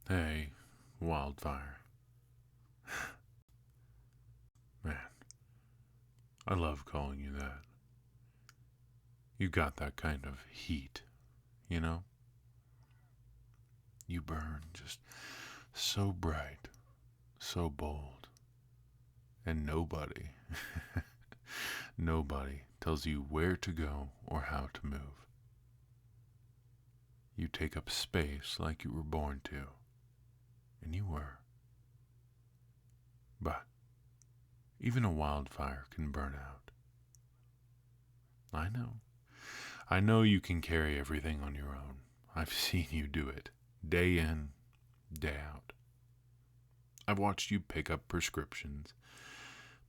Hey, Wildfire. Man, I love calling you that. You got that kind of heat, you know? You burn just so bright, so bold. And nobody tells you where to go or how to move. You take up space like you were born to. And you were. But even a wildfire can burn out. I know. I know you can carry everything on your own. I've seen you do it, day in, day out. I've watched you pick up prescriptions,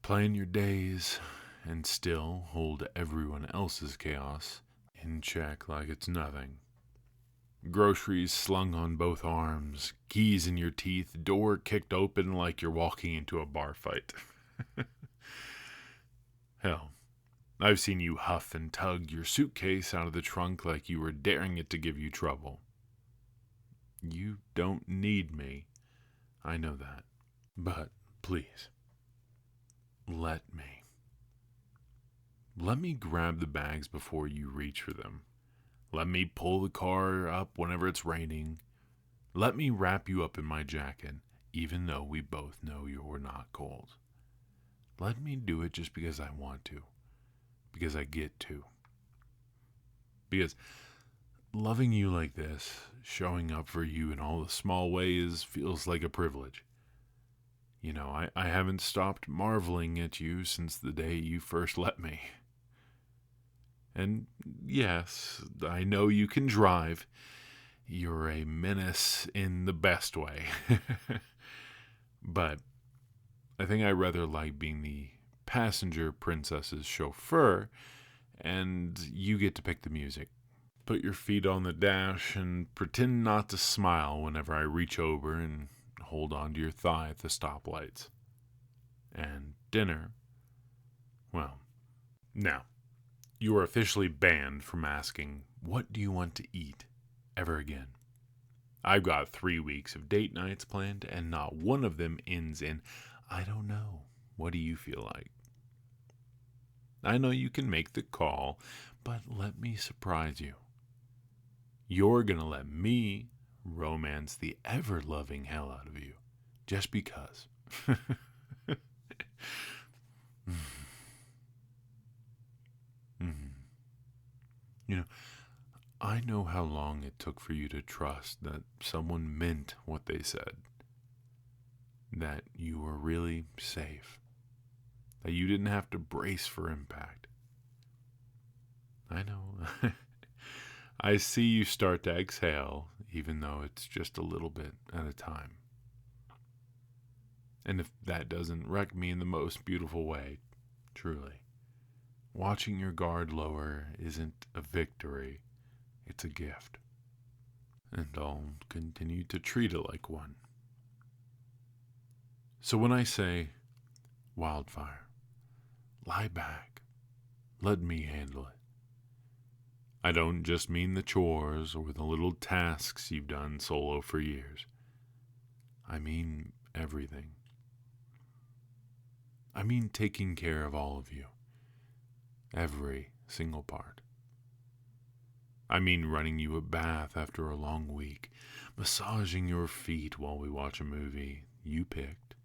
plan your days, and still hold everyone else's chaos in check like it's nothing. Groceries slung on both arms, keys in your teeth, door kicked open like you're walking into a bar fight. Hell, I've seen you huff and tug your suitcase out of the trunk like you were daring it to give you trouble. You don't need me. I know that. But please, let me. Let me grab the bags before you reach for them. Let me pull the car up whenever it's raining. Let me wrap you up in my jacket, even though we both know you're not cold. Let me do it just because I want to. Because I get to. Because loving you like this, showing up for you in all the small ways, feels like a privilege. You know, I haven't stopped marveling at you since the day you first let me. And yes, I know you can drive. You're a menace in the best way. But I think I rather like being the passenger princess's chauffeur, and you get to pick the music. Put your feet on the dash and pretend not to smile whenever I reach over and hold onto your thigh at the stoplights. And dinner, well, now, you are officially banned from asking, "What do you want to eat?" ever again. I've got 3 weeks of date nights planned, and not one of them ends in, "I don't know. What do you feel like?" I know you can make the call, but let me surprise you. You're gonna let me romance the ever-loving hell out of you, just because. You know, I know how long it took for you to trust that someone meant what they said. That you were really safe. That you didn't have to brace for impact. I know. I see you start to exhale, even though it's just a little bit at a time. And if that doesn't wreck me in the most beautiful way, truly, watching your guard lower isn't a victory, it's a gift. And I'll continue to treat it like one. So when I say, "Wildfire, lie back, let me handle it," I don't just mean the chores or the little tasks you've done solo for years. I mean everything. I mean taking care of all of you. Every single part. I mean running you a bath after a long week, massaging your feet while we watch a movie you picked.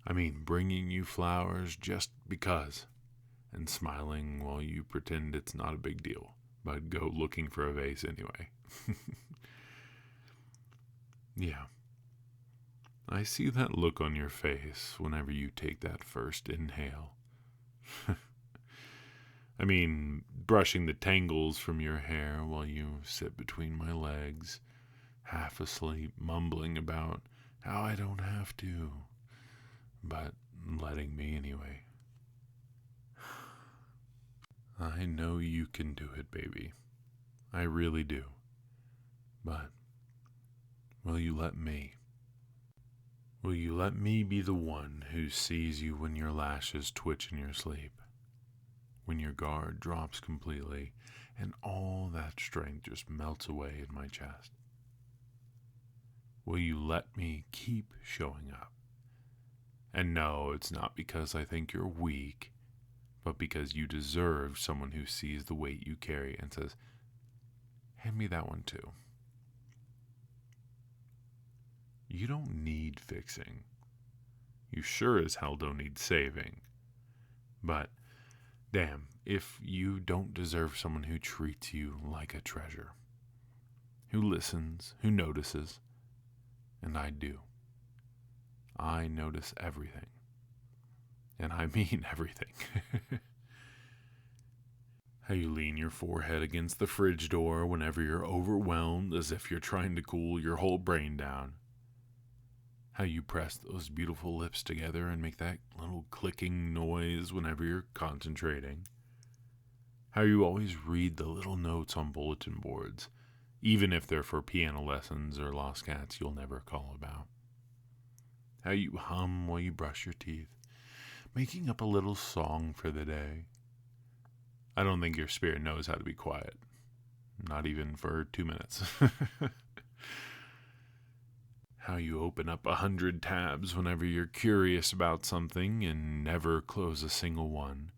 I mean bringing you flowers just because, and smiling while you pretend it's not a big deal, but go looking for a vase anyway. Yeah. I see that look on your face whenever you take that first inhale. I mean, brushing the tangles from your hair while you sit between my legs, half asleep, mumbling about how I don't have to, but letting me anyway. I know you can do it, baby. I really do. But will you let me? Will you let me be the one who sees you when your lashes twitch in your sleep? When your guard drops completely and all that strength just melts away in my chest? Will you let me keep showing up? And no, it's not because I think you're weak, but because you deserve someone who sees the weight you carry and says, hand me that one too. You don't need fixing. You sure as hell don't need saving. But damn, if you don't deserve someone who treats you like a treasure, who listens, who notices, and I do. I notice everything. And I mean everything. How you lean your forehead against the fridge door whenever you're overwhelmed as if you're trying to cool your whole brain down. How you press those beautiful lips together and make that little clicking noise whenever you're concentrating. How you always read the little notes on bulletin boards, even if they're for piano lessons or lost cats you'll never call about. How you hum while you brush your teeth, making up a little song for the day. I don't think your spirit knows how to be quiet. Not even for 2 minutes. How you open up 100 tabs whenever you're curious about something and never close a single one,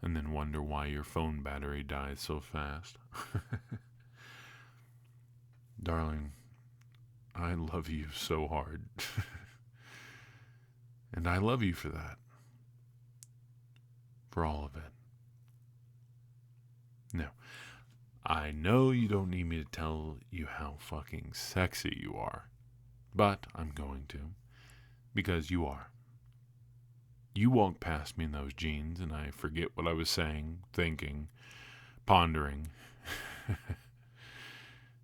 and then wonder why your phone battery dies so fast. Darling, I love you so hard. And I love you for that. For all of it. No, I know you don't need me to tell you how fucking sexy you are, but I'm going to, because you are. You walk past me in those jeans and I forget what I was saying, thinking, pondering.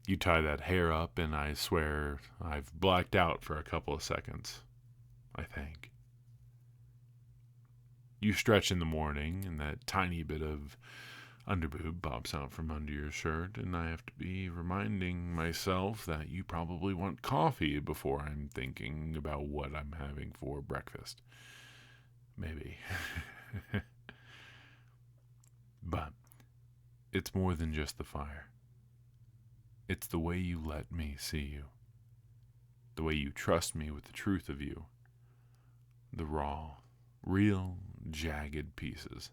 You tie that hair up and I swear I've blacked out for a couple of seconds, I think. You stretch in the morning and that tiny bit of underboob pops out from under your shirt, and I have to be reminding myself that you probably want coffee before I'm thinking about what I'm having for breakfast. Maybe. But it's more than just the fire. It's the way you let me see you. The way you trust me with the truth of you. The raw, real, jagged pieces.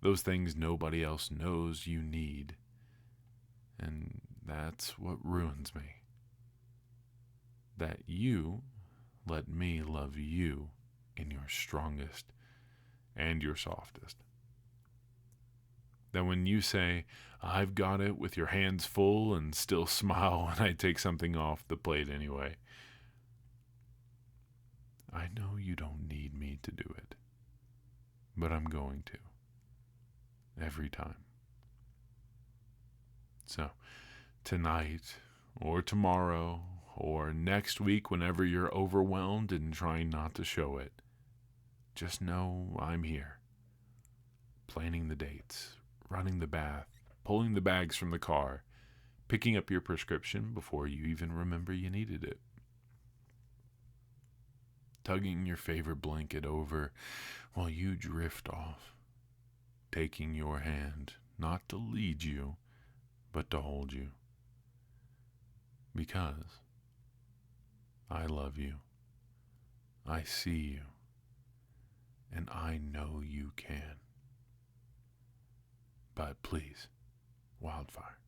Those things nobody else knows you need. And that's what ruins me. That you let me love you in your strongest and your softest. That when you say, I've got it with your hands full and still smile when I take something off the plate anyway. I know you don't need me to do it. But I'm going to. Every time. So, tonight, or tomorrow, or next week whenever you're overwhelmed and trying not to show it, just know I'm here. Planning the dates, running the bath, pulling the bags from the car, picking up your prescription before you even remember you needed it. Tugging your favorite blanket over while you drift off. Taking your hand, not to lead you, but to hold you. Because I love you. I see you. And I know you can. But please, wildfire.